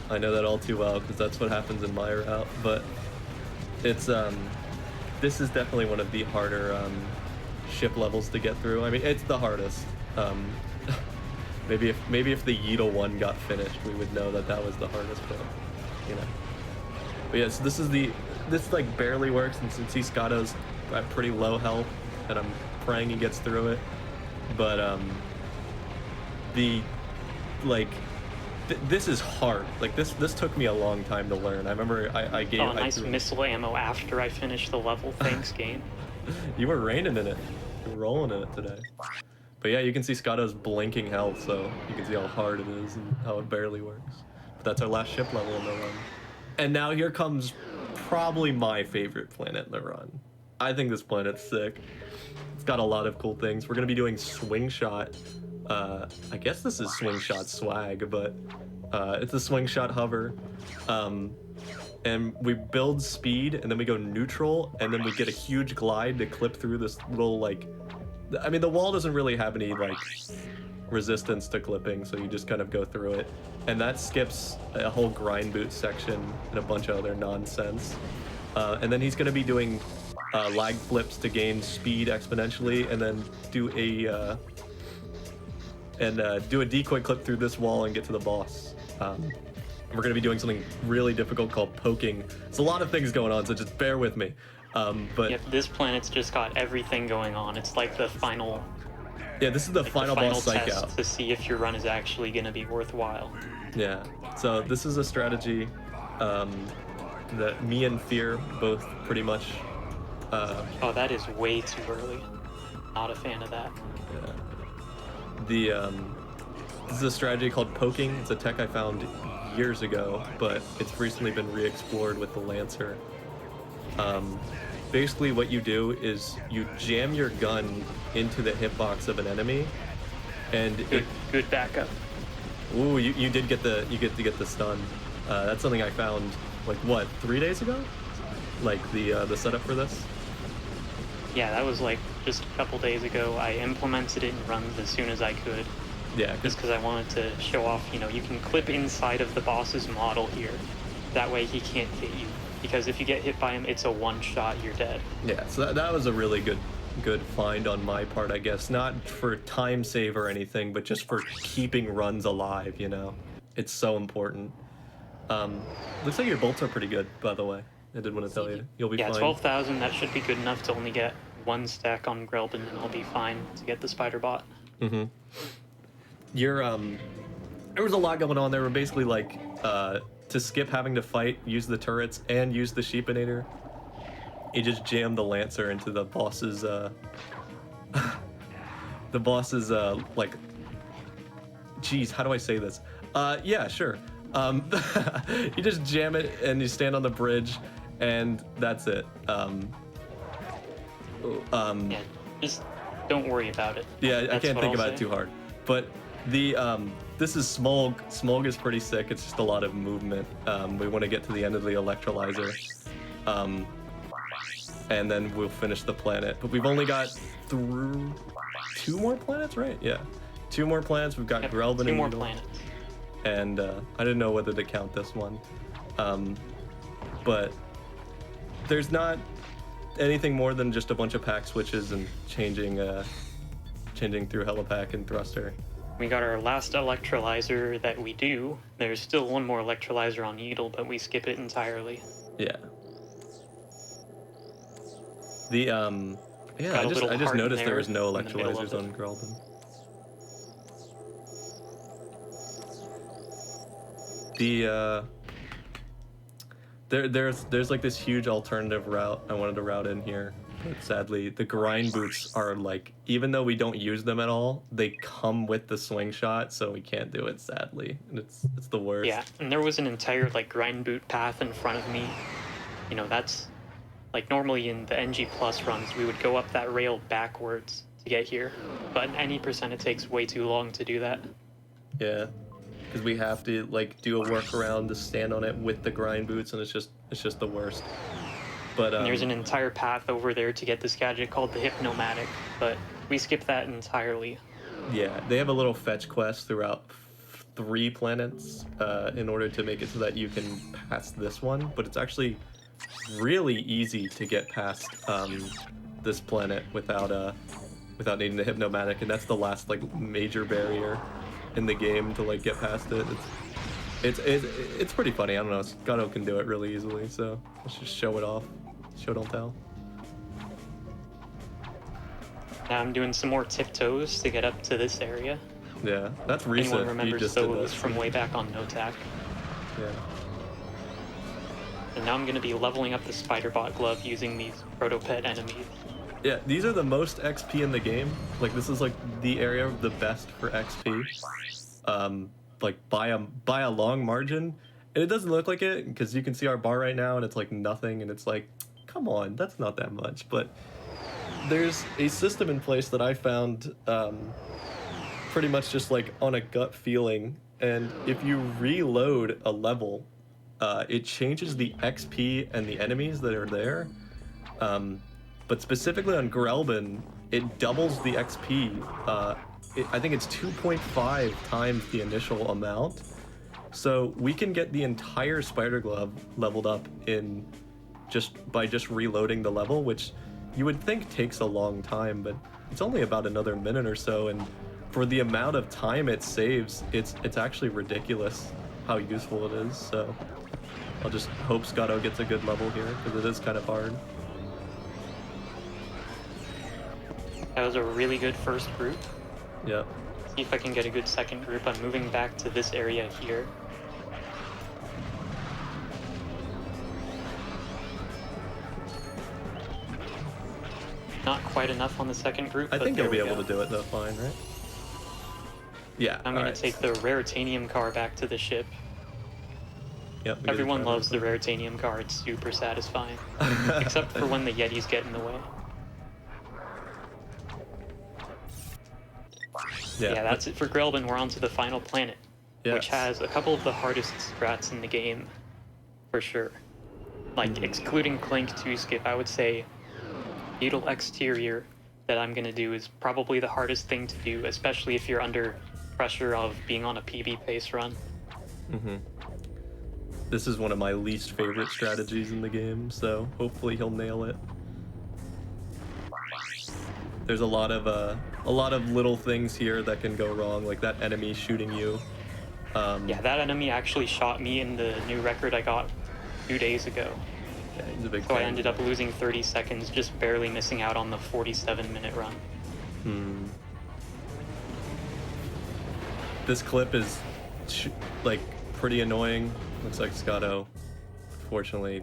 I know that all too well because that's what happens in my route. But it's this is definitely one of the harder ship levels to get through. I mean, it's the hardest. Maybe if the Yeetle one got finished, we would know that was the hardest one. You know. But yeah, so this barely works, and since Scotto's at pretty low health, and I'm praying he gets through it. But this is hard. This took me a long time to learn. I remember I gave. Oh, nice missile ammo after I finished the level. Thanks, game. You were raining in it. You were rolling in it today. But yeah, you can see Scotto's blinking health, so you can see how hard it is and how it barely works. But that's our last ship level in the run. And now here comes probably my favorite planet in the run. I think this planet's sick. It's got a lot of cool things. We're gonna be doing swing shot. I guess this is swing shot swag, but it's a swing shot hover. And we build speed, and then we go neutral, and then we get a huge glide to clip through this little I mean, the wall doesn't really have any resistance to clipping, so you just kind of go through it. And that skips a whole grind boot section and a bunch of other nonsense. And then he's going to be doing lag flips to gain speed exponentially, and then do a decoy clip through this wall and get to the boss. We're going to be doing something really difficult called poking. There's a lot of things going on, so just bear with me. But yep, this planet's just got everything going on. It's like the final. Yeah, this is the final boss psych test out to see if your run is actually going to be worthwhile. Yeah. So this is a strategy that me and Fear both pretty much. Oh, that is way too early. Not a fan of that. Yeah. This is a strategy called poking. It's a tech I found years ago, but it's recently been re-explored with the Lancer. Basically what you do is you jam your gun into the hitbox of an enemy, and good backup. Ooh, you did get the stun. That's something I found 3 days ago? The setup for this? Yeah, that was just a couple days ago. I implemented it in runs as soon as I could. Yeah. Just because I wanted to show off, you can clip inside of the boss's model here. That way he can't hit you. Because if you get hit by him, it's a one-shot, you're dead. Yeah, so that was a really good find on my part, I guess. Not for time save or anything, but just for keeping runs alive, It's so important. Looks like your bolts are pretty good, by the way. I did want to tell you. You'll be fine. Yeah, 12,000, that should be good enough to only get one stack on Grelbin, and I'll be fine to get the spider bot. Mm-hmm. There was a lot going on. There were basically to skip having to fight, use the turrets, and use the sheepinator. He just jammed the Lancer into the boss's geez, how do I say this? Yeah, sure. You just jam it and you stand on the bridge, and that's it. Yeah, just don't worry about it. Yeah, I That's can't what think I'll about say. it too hard. But the this is Smolg. Smolg is pretty sick. It's just a lot of movement. We want to get to the end of the electrolyzer, and then we'll finish the planet. But we've only got through 2 more planets, right? Yeah, 2 more planets. We've got Yep, Grelvin 2 and more Needle. planets. And I didn't know whether to count this one, but there's not anything more than just a bunch of pack switches and changing through helipack and thruster. We got our last electrolyzer that we do. There's still 1 more electrolyzer on Needle, but we skip it entirely. Yeah. The yeah, Got a I little just heart in noticed there there was no in the middle of electrolyzers it. on Grelvin. The there's like this huge alternative route I wanted to route in here, but sadly the grind boots are like, even though we don't use them at all, they come with the swing shot, so we can't do it, sadly, and it's the worst. Yeah, and there was an entire like grind boot path in front of me. You know, that's like normally in the NG Plus runs we would go up that rail backwards to get here, but in any percent it takes way too long to do that. Yeah, because we have to like do a workaround to stand on it with the grind boots, and it's just the worst. But And there's an entire path over there to get this gadget called the Hypnomatic, but we skip that entirely. yeah, they have a little fetch quest throughout 3 planets in order to make it so that you can pass this one, but it's actually really easy to get past this planet without needing the Hypnomatic, and that's the last like major barrier in the game to like get past it. It's pretty funny. I don't know. Scotto can do it really easily, so let's just show it off. Show don't tell. Now I'm doing some more tiptoes to get up to this area. Yeah, that's Anyone recent. You remembers just did those that. from way back on NoTac. Yeah. And now I'm going to be leveling up the Spider-Bot glove using these Protopet enemies. Yeah, these are the most XP in the game. Like, this is like the area of the best for XP. Like by a long margin. And it doesn't look like it because you can see our bar right now and it's like nothing, and it's like, come on, that's not that much. But there's a system in place that I found pretty much just like on a gut feeling, and if you reload a level, it changes the XP and the enemies that are there. But specifically on Grelvin, it doubles the XP. I think it's 2.5 times the initial amount. So we can get the entire Spider Glove leveled up in by just reloading the level, which you would think takes a long time, but it's only about another minute or so, and for the amount of time it saves, it's actually ridiculous how useful it is. So I'll just hope Scotto gets a good level here, because it is kind of hard. That was a really good first group. Yeah. See if I can get a good second group. I'm moving back to this area here. Not quite enough on the second group, I but think there you'll be we able go. to do it though, fine, right? Yeah. I'm going to take the Raritanium car back to the ship. Yep, we get a Everyone driver. loves the Raritanium car. It's super satisfying. Except for when the Yetis get in the way. Yeah, that's it for Grelvin. We're on to the final planet, which has a couple of the hardest strats in the game, for sure. Like, excluding Clank 2 skip, I would say Needle Exterior that I'm going to do is probably the hardest thing to do, especially if you're under pressure of being on a PB pace run. Mm-hmm. This is one of my least favorite strategies in the game, so hopefully he'll nail it. There's a lot of little things here that can go wrong, like that enemy shooting you. Yeah, that enemy actually shot me in the new record I got 2 days ago. Yeah, he's a big So I fan. ended up losing 30 seconds, just barely missing out on the 47-minute run. This clip is like pretty annoying. Looks like Scotto, fortunately,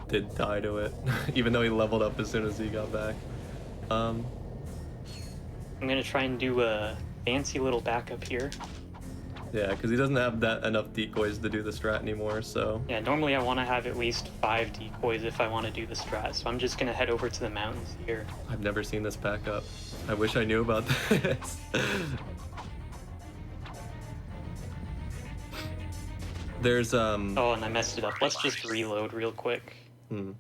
did die to it, even though he leveled up as soon as he got back. I'm gonna try and do a fancy little backup here. Yeah, because he doesn't have enough decoys to do the strat anymore, so... Yeah, normally I want to have at least 5 decoys if I want to do the strat, so I'm just going to head over to the mountains here. I've never seen this pack up. I wish I knew about this. There's, Oh, and I messed it up. Let's just reload real quick.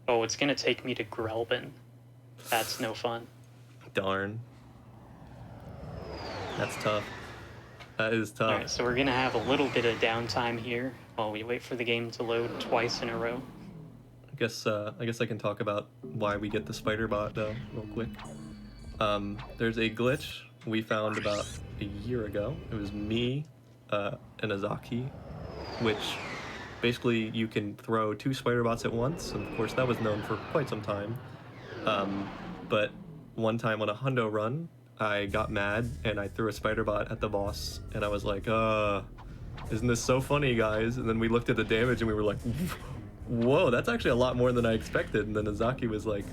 Oh, it's going to take me to Grelben. That's no fun. Darn. That's tough. That is tough. Alright, so we're going to have a little bit of downtime here while we wait for the game to load twice in a row. I guess I can talk about why we get the spider bot though, real quick. There's a glitch we found about a year ago. It was me and Azaki, which basically you can throw 2 spider bots at once, and of course that was known for quite some time. But one time on a hundo run, I got mad and I threw a spider bot at the boss, and I was like, isn't this so funny, guys? And then we looked at the damage and we were like, whoa, that's actually a lot more than I expected. And then Azaki was like,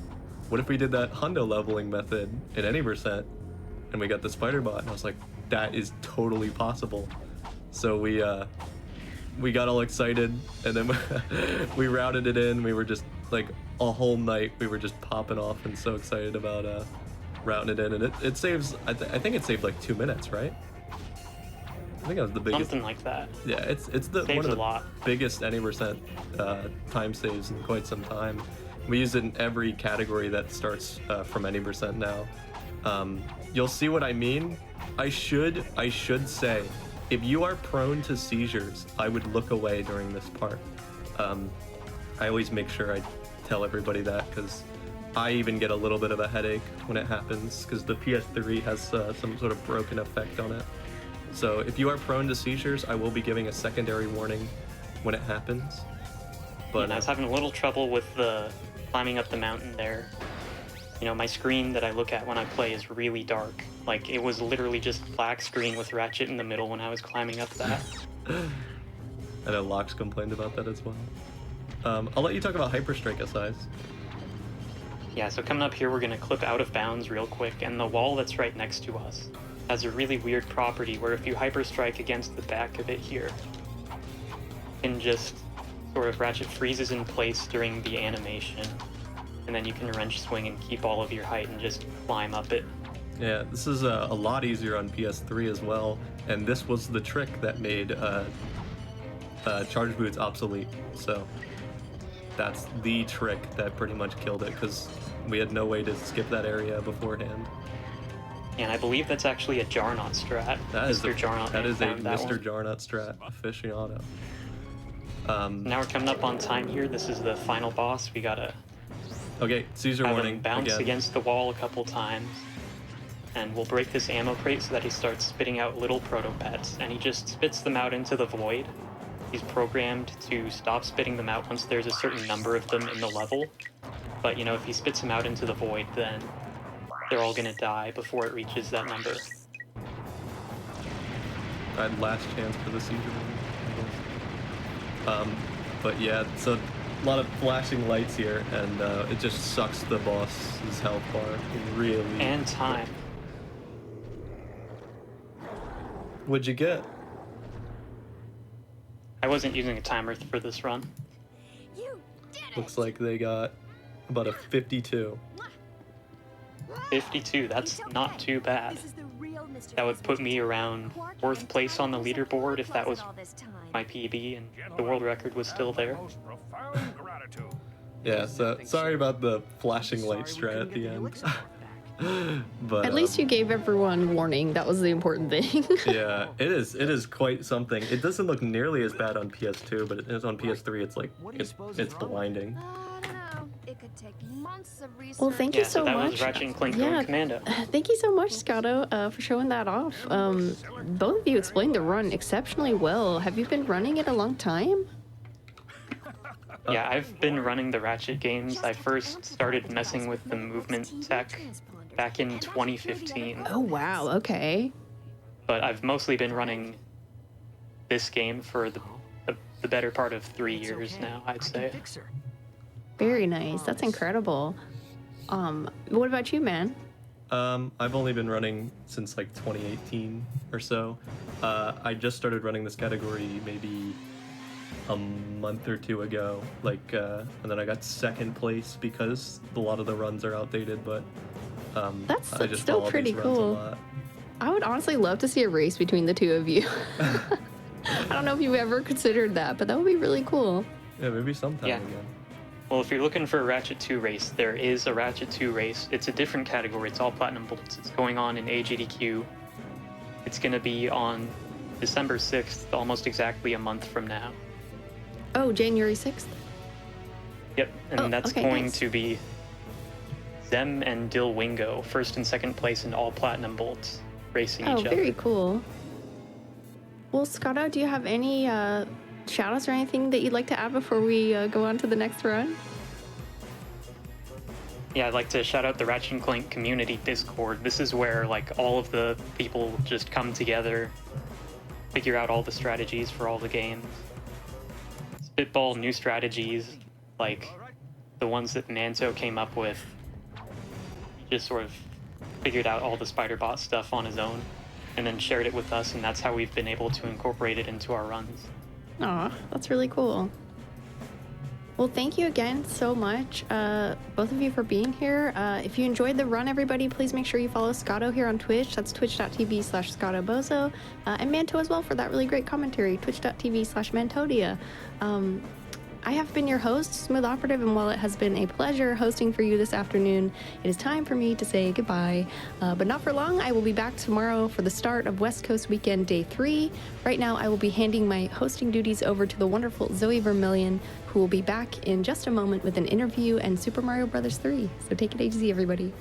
what if we did that hundo leveling method in any percent and we got the spider bot? And I was like, that is totally possible. So we got all excited, and then we routed it in. We were just like a whole night we were just popping off and so excited about routing it in, and it saves, I think it saved like 2 minutes, right? I think that was the biggest. Something like that. Yeah, it's the Saves one of a the lot. biggest any percent time saves in quite some time. We use it in every category that starts from any percent now. You'll see what I mean. I should say, if you are prone to seizures, I would look away during this part. I always make sure I tell everybody that, because I even get a little bit of a headache when it happens, because the PS3 has some sort of broken effect on it. So if you are prone to seizures, I will be giving a secondary warning when it happens. But I was having a little trouble with the climbing up the mountain there. You know, my screen that I look at when I play is really dark. Like, it was literally just black screen with Ratchet in the middle when I was climbing up that. I know Locks complained about that as well. I'll let you talk about Hyperstrike, Asize. Yeah, so coming up here, we're going to clip out of bounds real quick, and the wall that's right next to us has a really weird property where if you hyperstrike against the back of it here, you can just sort of Ratchet freezes in place during the animation, and then you can wrench swing and keep all of your height and just climb up it. Yeah, this is a lot easier on PS3 as well, and this was the trick that made Charge Boots obsolete, so that's the trick that pretty much killed it, because we had no way to skip that area beforehand. And I believe that's actually a Jarnot strat. That is Mr. Jarnot that is a found that Mr. one. Jarnot strat aficionado. Now we're coming up on time here. This is the final boss. We gotta Okay, Caesar have warning him bounce again. against the wall a couple times. And we'll break this ammo crate so that he starts spitting out little proto-pets. And he just spits them out into the void. He's programmed to stop spitting them out once there's a certain number of them in the level. But, you know, if he spits them out into the void, then they're all gonna die before it reaches that number. I had last chance for the Caesar warning. But yeah, it's a lot of flashing lights here, and it just sucks the boss's health bar really. And time. What'd you get? I wasn't using a timer for this run. You did it! Looks like they got about a 52. 52, that's not too bad. This is the real Mr. That would put me around Quark 4th and place on the Clank leaderboard if that was all this time. my PB and the world record was still there. Yeah, so sorry about the flashing light strat at the end. But At least you gave everyone warning. That was the important thing. yeah, it is quite something. It doesn't look nearly as bad on PS2, but it is on PS3. It's like it's blinding. I don't know. It could take months of research. Well, thank Yeah, you so that much. was Ratchet and Clank Yeah. going Commando. Thank you so much, Scotto, for showing that off. Both of you explained the run exceptionally well. Have you been running it a long time? Yeah, I've been running the Ratchet games. I first started messing with the movement tech back in 2015, Oh, wow. Okay. but I've mostly been running this game for the better part of 3 years now, I'd say. Very nice. That's incredible. What about you, man? I've only been running since like 2018 or so. I just started running this category maybe a month or two ago, and then I got second place because a lot of the runs are outdated, but That's I just still follow pretty these runs a cool. lot. I would honestly love to see a race between the two of you. I don't know if you've ever considered that, but that would be really cool. Yeah, maybe sometime Yeah. again. Well, if you're looking for a Ratchet 2 race, there is a Ratchet 2 race. It's a different category. It's all Platinum Bolts. It's going on in AGDQ. It's going to be on December 6th, almost exactly a month from now. Oh, January 6th? Yep, and Oh, that's okay, going nice. to be Zem and Dil Wingo, first and second place in all Platinum Bolts, racing Oh, each other. very cool. Well, Scotto, do you have any shout-outs or anything that you'd like to add before we go on to the next run? Yeah, I'd like to shout out the Ratchet and Clank community Discord. This is where like all of the people just come together, figure out all the strategies for all the games, spitball new strategies, like the ones that Nanto came up with. He just sort of figured out all the Spider-Bot stuff on his own, and then shared it with us, and that's how we've been able to incorporate it into our runs. Aw, that's really cool. Well, thank you again so much, both of you, for being here. If you enjoyed the run, everybody, please make sure you follow Scotto here on Twitch. That's twitch.tv/Scottobozo. And Manto as well for that really great commentary, twitch.tv/Mantodea. I have been your host, SmoothOperative, and while it has been a pleasure hosting for you this afternoon, it is time for me to say goodbye. But not for long. I will be back tomorrow for the start of West Coast Weekend Day 3. Right now, I will be handing my hosting duties over to the wonderful Zoe Vermillion, who will be back in just a moment with an interview and Super Mario Bros. 3. So take it easy, everybody.